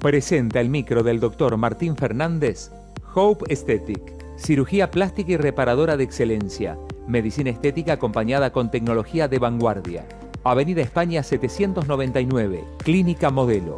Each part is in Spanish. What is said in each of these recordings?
Presenta el micro del doctor Martín Fernández, Hope Aesthetic, cirugía plástica y reparadora de excelencia, medicina estética acompañada con tecnología de vanguardia. Avenida España 799, Clínica Modelo.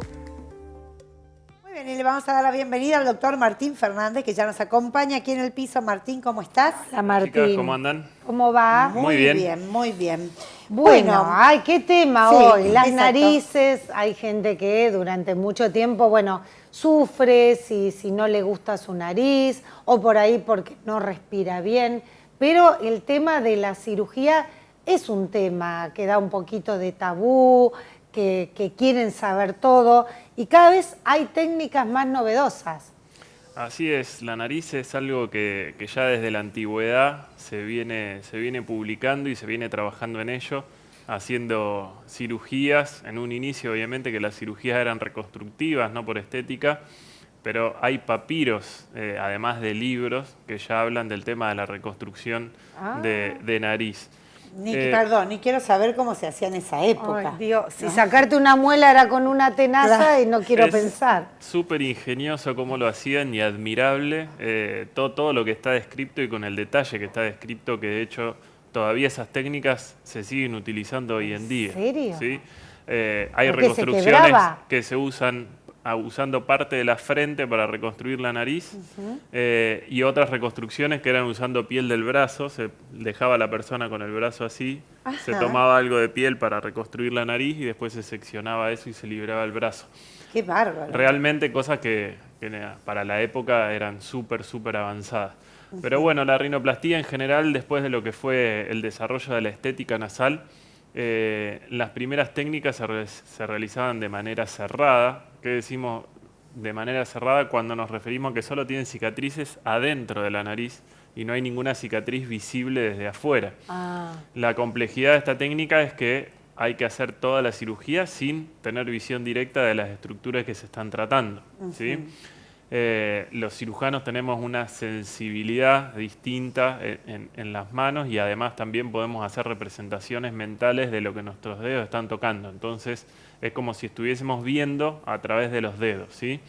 Muy bien, y le vamos a dar la bienvenida al doctor Martín Fernández, que ya nos acompaña aquí en el piso. Martín, ¿cómo estás? Hola, Martín. Chicas, ¿cómo andan? ¿Cómo va? Muy bien. Muy bien. Bueno, ay, qué tema sí, hoy. Las exacto. narices, hay gente que durante mucho tiempo, bueno, sufre si no le gusta su nariz o por ahí porque no respira bien. Pero el tema de la cirugía es un tema que da un poquito de tabú, que quieren saber todo y cada vez hay técnicas más novedosas. Así es, la nariz es algo que ya desde la antigüedad se viene publicando y se viene trabajando en ello, haciendo cirugías. En un inicio, obviamente, que las cirugías eran reconstructivas, no por estética, pero hay papiros, además de libros, que ya hablan del tema de la reconstrucción de nariz. Perdón, ni quiero saber cómo se hacía en esa época. Ay, Dios, si sacarte una muela era con una tenaza Claro. y no quiero Es pensar. súper ingenioso cómo lo hacían y admirable todo lo que está descrito y con el detalle que está descrito, que de hecho todavía esas técnicas se siguen utilizando hoy en día. ¿En serio? ¿Sí? Hay Porque se reconstrucciones quebraba. que se usan usando parte de la frente para reconstruir la nariz y otras reconstrucciones que eran usando piel del brazo. Se dejaba a la persona con el brazo así, se tomaba algo de piel para reconstruir la nariz y después se seccionaba eso y se liberaba el brazo. Qué bárbaro. Realmente cosas que para la época eran súper avanzadas. Pero bueno, la rinoplastía en general, después de lo que fue el desarrollo de la estética nasal, las primeras técnicas se realizaban de manera cerrada. ¿Qué decimos de manera cerrada? Cuando nos referimos a que solo tienen cicatrices adentro de la nariz y no hay ninguna cicatriz visible desde afuera. La complejidad de esta técnica es que hay que hacer toda la cirugía sin tener visión directa de las estructuras que se están tratando, ¿sí? Los cirujanos tenemos una sensibilidad distinta en las manos y además también podemos hacer representaciones mentales de lo que nuestros dedos están tocando. Entonces es como si estuviésemos viendo a través de los dedos, ¿sí?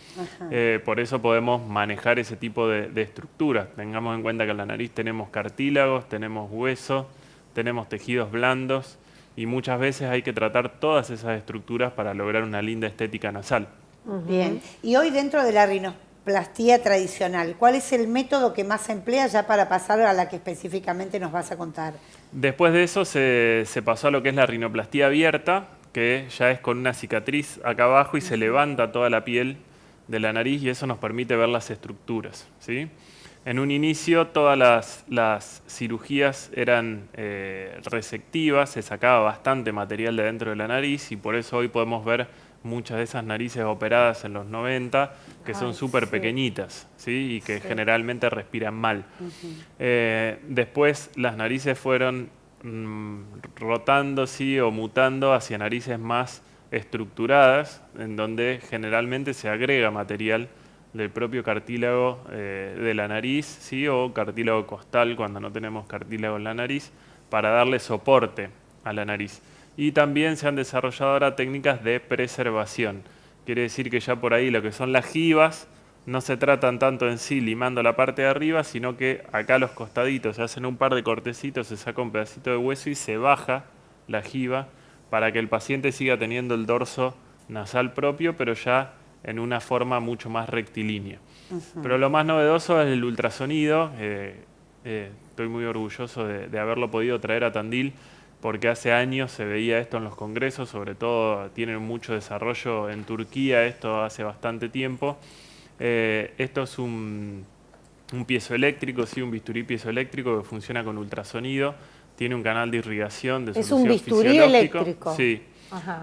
Por eso podemos manejar ese tipo de estructuras. Tengamos en cuenta que en la nariz tenemos cartílagos, tenemos hueso, tenemos tejidos blandos y muchas veces hay que tratar todas esas estructuras para lograr una linda estética nasal. Bien. Y hoy dentro de la rinoplastía tradicional, ¿cuál es el método que más se emplea ya para pasar a la que específicamente nos vas a contar? Después de eso se pasó a lo que es la rinoplastía abierta, que ya es con una cicatriz acá abajo y se levanta toda la piel de la nariz y eso nos permite ver las estructuras, ¿sí? En un inicio todas las cirugías eran resectivas, se sacaba bastante material de dentro de la nariz y por eso hoy podemos ver muchas de esas narices operadas en los 90 que son súper pequeñitas, ¿sí? Y que generalmente respiran mal. Después las narices fueron rotando, ¿sí? O mutando hacia narices más estructuradas, en donde generalmente se agrega material del propio cartílago de la nariz, ¿sí? O cartílago costal cuando no tenemos cartílago en la nariz, para darle soporte a la nariz. Y también se han desarrollado ahora técnicas de preservación. Quiere decir que ya por ahí lo que son las jivas no se tratan tanto en sí limando la parte de arriba, sino que acá a los costaditos se hacen un par de cortecitos, se saca un pedacito de hueso y se baja la jiva para que el paciente siga teniendo el dorso nasal propio, pero ya en una forma mucho más rectilínea. Pero lo más novedoso es el ultrasonido. Estoy muy orgulloso de haberlo podido traer a Tandil, porque hace años se veía esto en los congresos, sobre todo tienen mucho desarrollo en Turquía, esto hace bastante tiempo. Esto es un piezoeléctrico, sí, un bisturí piezoeléctrico que funciona con ultrasonido, tiene un canal de irrigación de Es solución un bisturí fisiológico, eléctrico. sí,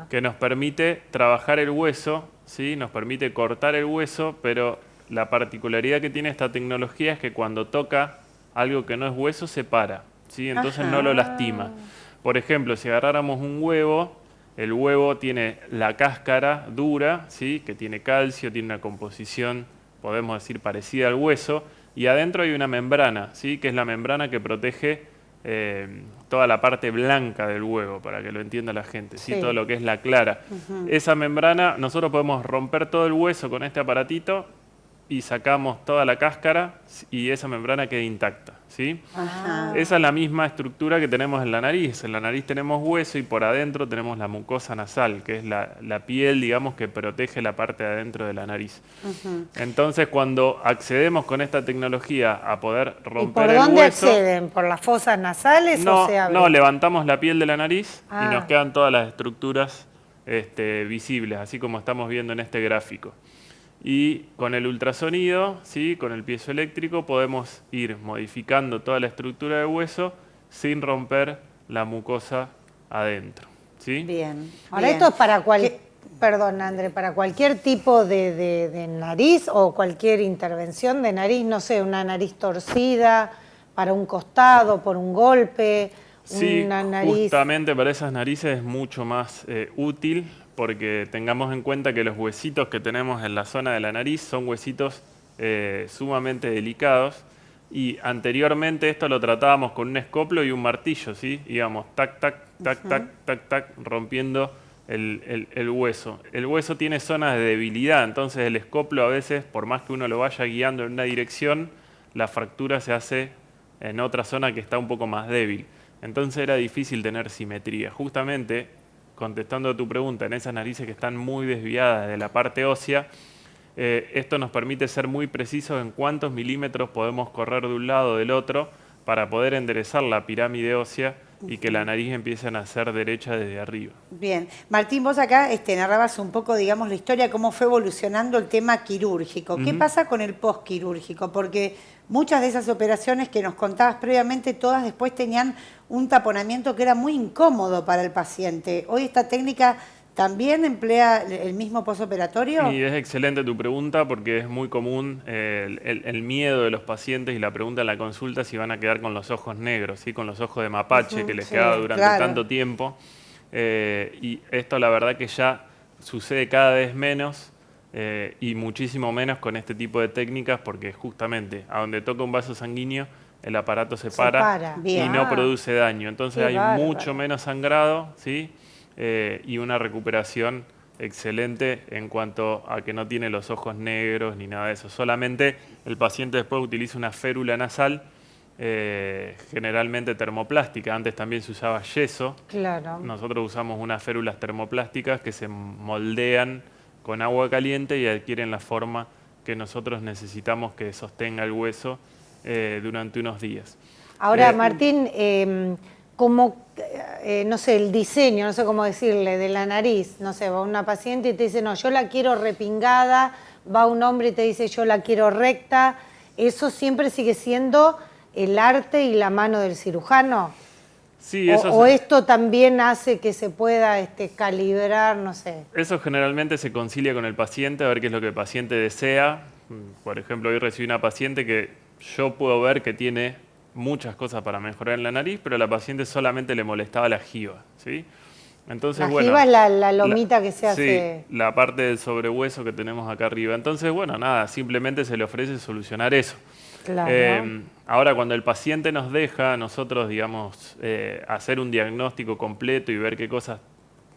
que nos permite trabajar el hueso, ¿sí? Nos permite cortar el hueso, pero la particularidad que tiene esta tecnología es que cuando toca algo que no es hueso se para, ¿sí? Entonces no lo lastima. Por ejemplo, si agarráramos un huevo, el huevo tiene la cáscara dura, ¿sí? Que tiene calcio, tiene una composición, podemos decir, parecida al hueso, y adentro hay una membrana, ¿sí? Que es la membrana que protege toda la parte blanca del huevo, para que lo entienda la gente, ¿sí? Sí. Todo lo que es la clara. Esa membrana, nosotros podemos romper todo el hueso con este aparatito y sacamos toda la cáscara y esa membrana queda intacta, ¿sí? Ajá. Esa es la misma estructura que tenemos en la nariz. En la nariz tenemos hueso y por adentro tenemos la mucosa nasal, que es la piel, digamos, que protege la parte de adentro de la nariz. Entonces, cuando accedemos con esta tecnología a poder ¿Y romper por el dónde hueso... acceden? ¿Por las fosas nasales No, o se abre? no, levantamos la piel de la nariz Ah. y nos quedan todas las estructuras visibles, así como estamos viendo en este gráfico. Y con el ultrasonido, ¿sí? Con el piezoeléctrico, podemos ir modificando toda la estructura del hueso sin romper la mucosa adentro, ¿sí? Bien. Ahora bien. esto es para perdón, André, para cualquier tipo de nariz o cualquier intervención de nariz, no sé, una nariz torcida, para un costado, por un golpe, Sí, una nariz... justamente para esas narices es mucho más útil porque tengamos en cuenta que los huesitos que tenemos en la zona de la nariz son huesitos sumamente delicados y anteriormente esto lo tratábamos con un escoplo y un martillo, ¿sí? Íbamos tac, tac, tac, tac, tac, tac, rompiendo el hueso. El hueso tiene zonas de debilidad, entonces el escoplo a veces, por más que uno lo vaya guiando en una dirección, la fractura se hace en otra zona que está un poco más débil. Entonces era difícil tener simetría. Justamente, contestando a tu pregunta, en esas narices que están muy desviadas de la parte ósea, esto nos permite ser muy precisos en cuántos milímetros podemos correr de un lado o del otro para poder enderezar la pirámide ósea y que la nariz empiece a nacer derecha desde arriba. Bien. Martín, vos acá narrabas un poco, digamos, la historia, cómo fue evolucionando el tema quirúrgico. ¿Qué pasa con el postquirúrgico? Porque muchas de esas operaciones que nos contabas previamente, todas después tenían un taponamiento que era muy incómodo para el paciente. ¿Hoy esta técnica también emplea el mismo postoperatorio? Y es excelente tu pregunta porque es muy común el miedo de los pacientes y la pregunta en la consulta si van a quedar con los ojos negros, ¿sí? Con los ojos de mapache que les quedaba durante tanto tiempo. Y esto la verdad que ya sucede cada vez menos y muchísimo menos con este tipo de técnicas porque justamente a donde toca un vaso sanguíneo el aparato se para. Y Bien. no produce daño. Entonces Qué hay bárbaro. mucho menos sangrado, ¿sí? Y una recuperación excelente en cuanto a que no tiene los ojos negros ni nada de eso. Solamente el paciente después utiliza una férula nasal, generalmente termoplástica. Antes también se usaba yeso. Claro. Nosotros usamos unas férulas termoplásticas que se moldean con agua caliente y adquieren la forma que nosotros necesitamos que sostenga el hueso durante unos días. Ahora, Martín, como, no sé, el diseño, no sé cómo decirle, de la nariz, no sé, va una paciente y te dice, no, yo la quiero repingada, va un hombre y te dice, yo la quiero recta, ¿eso siempre sigue siendo el arte y la mano del cirujano? Sí, eso o esto también hace que se pueda calibrar, no sé. Eso generalmente se concilia con el paciente, a ver qué es lo que el paciente desea. Por ejemplo, hoy recibí una paciente que yo puedo ver que tiene muchas cosas para mejorar en la nariz, pero a la paciente solamente le molestaba la jiba, ¿sí? Entonces, La jiba es la lomita que se hace... Sí, la parte del sobrehueso que tenemos acá arriba. Entonces, bueno, nada, simplemente se le ofrece solucionar eso. Claro. Ahora, cuando el paciente nos deja, nosotros, digamos, hacer un diagnóstico completo y ver qué cosas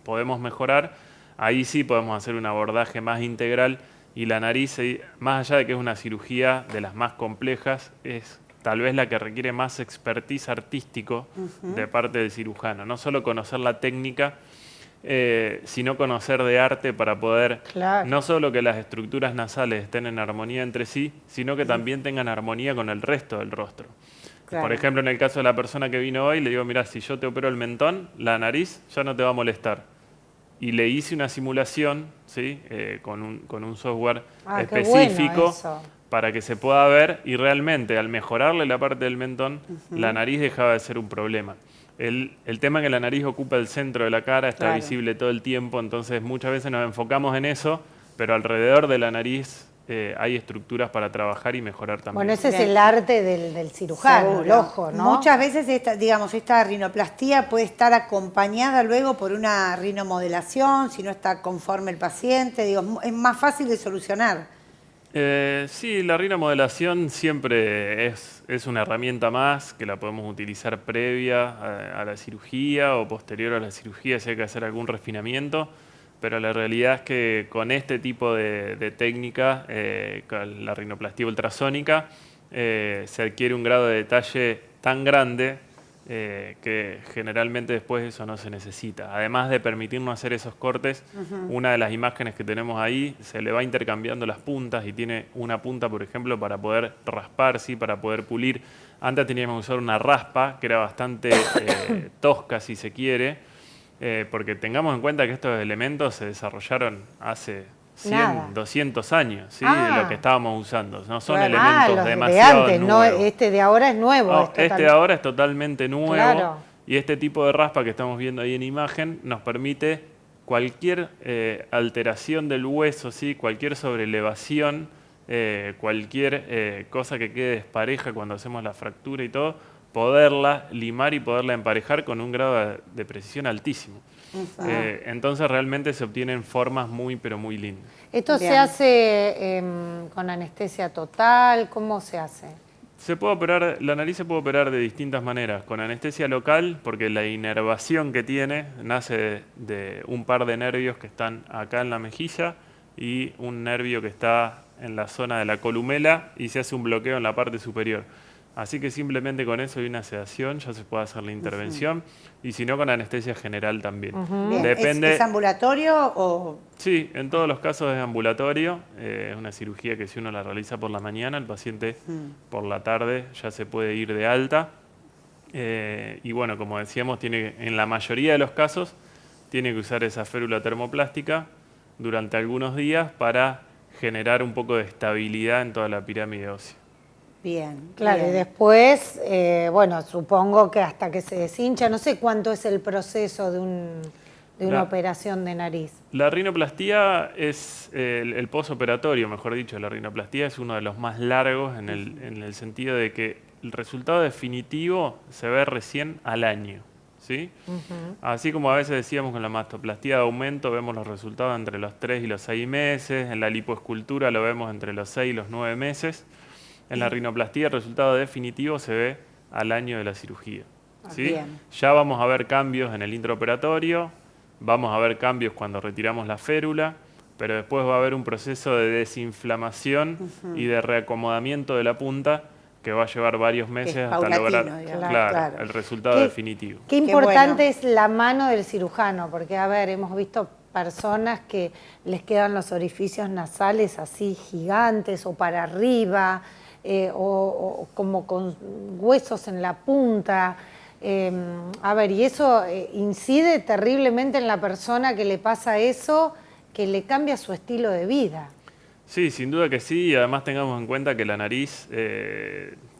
podemos mejorar, ahí sí podemos hacer un abordaje más integral y la nariz, más allá de que es una cirugía de las más complejas, es tal vez la que requiere más expertise artístico de parte del cirujano. No solo conocer la técnica, sino conocer de arte para poder, no solo que las estructuras nasales estén en armonía entre sí, sino que también tengan armonía con el resto del rostro. Claro. Por ejemplo, en el caso de la persona que vino hoy, le digo, mira, si yo te opero el mentón, la nariz ya no te va a molestar. Y le hice una simulación, ¿sí? con un software específico para que se pueda ver y realmente al mejorarle la parte del mentón, la nariz dejaba de ser un problema. El tema es que la nariz ocupa el centro de la cara, está visible todo el tiempo, entonces muchas veces nos enfocamos en eso, pero alrededor de la nariz hay estructuras para trabajar y mejorar también. Bueno, ese es el arte del cirujano, el ojo, ¿no? Muchas veces esta rinoplastía puede estar acompañada luego por una rinomodelación, si no está conforme el paciente, digo, es más fácil de solucionar. Sí, la rinomodelación siempre es una herramienta más que la podemos utilizar previa a la cirugía o posterior a la cirugía si hay que hacer algún refinamiento, pero la realidad es que con este tipo de técnica, con la rinoplastía ultrasónica, se adquiere un grado de detalle tan grande que generalmente después eso no se necesita. Además de permitirnos hacer esos cortes, una de las imágenes que tenemos ahí se le va intercambiando las puntas y tiene una punta, por ejemplo, para poder raspar, ¿sí? Para poder pulir. Antes teníamos que usar una raspa que era bastante tosca, si se quiere, porque tengamos en cuenta que estos elementos se desarrollaron hace 100, 200 años, ¿sí? De lo que estábamos usando. No son elementos los demasiado de antes, nuevos. no, este de ahora es nuevo. No, este de ahora es totalmente nuevo. Claro. Y este tipo de raspa que estamos viendo ahí en imagen nos permite cualquier alteración del hueso, ¿sí? Cualquier sobrelevación, cualquier cosa que quede despareja cuando hacemos la fractura y todo, poderla limar y poderla emparejar con un grado de precisión altísimo. Entonces realmente se obtienen formas muy, pero muy lindas. ¿Esto Bien. se hace con anestesia total? ¿Cómo se hace? Se puede operar, la nariz se puede operar de distintas maneras, con anestesia local, porque la inervación que tiene nace de un par de nervios que están acá en la mejilla y un nervio que está en la zona de la columela y se hace un bloqueo en la parte superior. Así que simplemente con eso y una sedación ya se puede hacer la intervención y si no con anestesia general también. Bien. Depende. ¿Es ambulatorio o...? Sí, en todos los casos es ambulatorio, es una cirugía que si uno la realiza por la mañana, el paciente por la tarde ya se puede ir de alta. Y bueno, como decíamos, en la mayoría de los casos tiene que usar esa férula termoplástica durante algunos días para generar un poco de estabilidad en toda la pirámide ósea. Bien. Claro, bien. y después, bueno, supongo que hasta que se deshincha, no sé cuánto es el proceso de una operación de nariz. La rinoplastía es el posoperatorio, mejor dicho, la rinoplastía es uno de los más largos en el sentido de que el resultado definitivo se ve recién al año, ¿sí? Así como a veces decíamos con la mastoplastía de aumento, vemos los resultados entre los 3 y los 6 meses, en la lipoescultura lo vemos entre los 6 y los 9 meses. En la rinoplastía el resultado definitivo se ve al año de la cirugía, ¿sí? Bien. Ya vamos a ver cambios en el intraoperatorio, vamos a ver cambios cuando retiramos la férula, pero después va a haber un proceso de desinflamación y de reacomodamiento de la punta que va a llevar varios meses hasta paulatino, lograr digamos. Claro. el resultado ¿Qué- definitivo. Qué importante bueno. es la mano del cirujano, porque, a ver, hemos visto personas que les quedan los orificios nasales así gigantes o para arriba, o como con huesos en la punta. A ver, y eso incide terriblemente en la persona que le pasa eso, que le cambia su estilo de vida. Sí, sin duda que sí, y además tengamos en cuenta que la nariz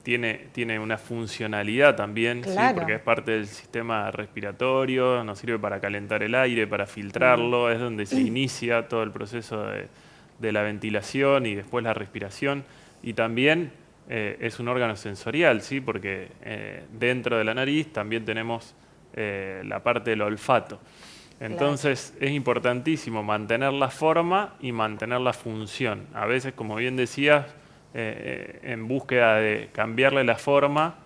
tiene una funcionalidad también, ¿sí? Claro. Porque es parte del sistema respiratorio, nos sirve para calentar el aire, para filtrarlo, es donde se inicia todo el proceso de la ventilación y después la respiración, y también es un órgano sensorial, ¿sí? Porque dentro de la nariz también tenemos la parte del olfato. Entonces es importantísimo mantener la forma y mantener la función. A veces, como bien decías, en búsqueda de cambiarle la forma,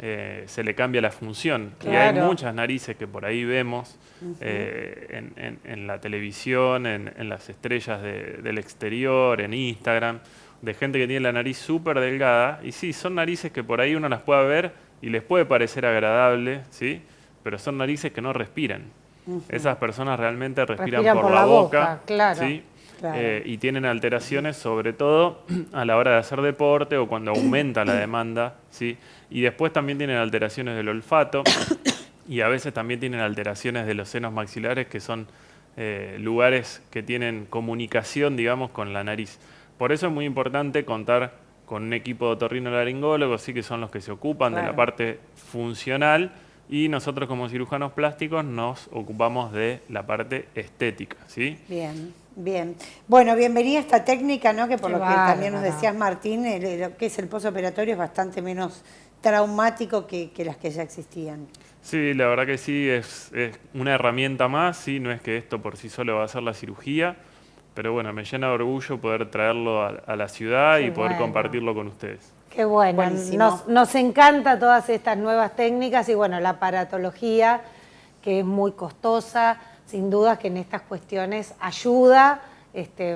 se le cambia la función. Claro. Y hay muchas narices que por ahí vemos en la televisión, en las estrellas del exterior, en Instagram, de gente que tiene la nariz súper delgada. Y sí, son narices que por ahí uno las puede ver y les puede parecer agradable, ¿sí? Pero son narices que no respiran. Esas personas realmente respiran por la boca, claro. ¿sí? Claro. Y tienen alteraciones sobre todo a la hora de hacer deporte o cuando aumenta la demanda, ¿sí? Y después también tienen alteraciones del olfato y a veces también tienen alteraciones de los senos maxilares, que son lugares que tienen comunicación, digamos, con la nariz. Por eso es muy importante contar con un equipo de otorrinolaringólogos, ¿sí? Que son los que se ocupan de la parte funcional, y nosotros como cirujanos plásticos nos ocupamos de la parte estética, ¿sí? Bien, bien. Bueno, bienvenida a esta técnica, ¿no? Que por Qué lo que también nos bárbara. decías, Martín, lo que es el posoperatorio es bastante menos traumático que las que ya existían. Sí, la verdad que sí, es una herramienta más, ¿sí? No es que esto por sí solo va a ser la cirugía, pero bueno, me llena de orgullo poder traerlo a la ciudad Qué y poder bueno. compartirlo con ustedes. Qué bueno, Buenísimo. nos encanta todas estas nuevas técnicas y bueno, la aparatología, que es muy costosa, sin duda que en estas cuestiones ayuda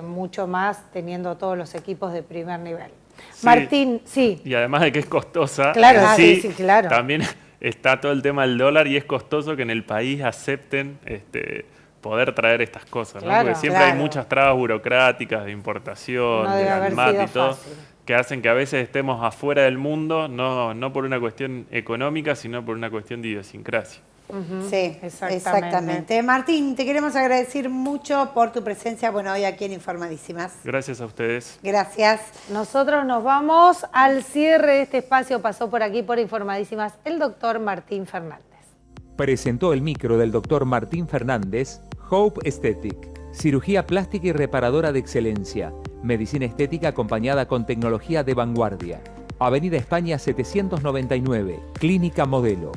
mucho más teniendo todos los equipos de primer nivel. Sí. Martín, sí. Y además de que es costosa, Claro, en sí, claro. también está todo el tema del dólar y es costoso que en el país acepten poder traer estas cosas, ¿no? Claro. Porque siempre hay Claro. muchas trabas burocráticas de importación, No de debe haber ANMAT sido y todo, fácil. que hacen que a veces estemos afuera del mundo, no por una cuestión económica, sino por una cuestión de idiosincrasia. Sí, exactamente. Martín, te queremos agradecer mucho por tu presencia, bueno, hoy aquí en Informadísimas. Gracias a ustedes. Gracias. Nosotros nos vamos al cierre de este espacio. Pasó por aquí por Informadísimas el doctor Martín Fernández. Presentó el micro del doctor Martín Fernández, Hope Aesthetic, cirugía plástica y reparadora de excelencia, medicina estética acompañada con tecnología de vanguardia. Avenida España 799, Clínica Modelo.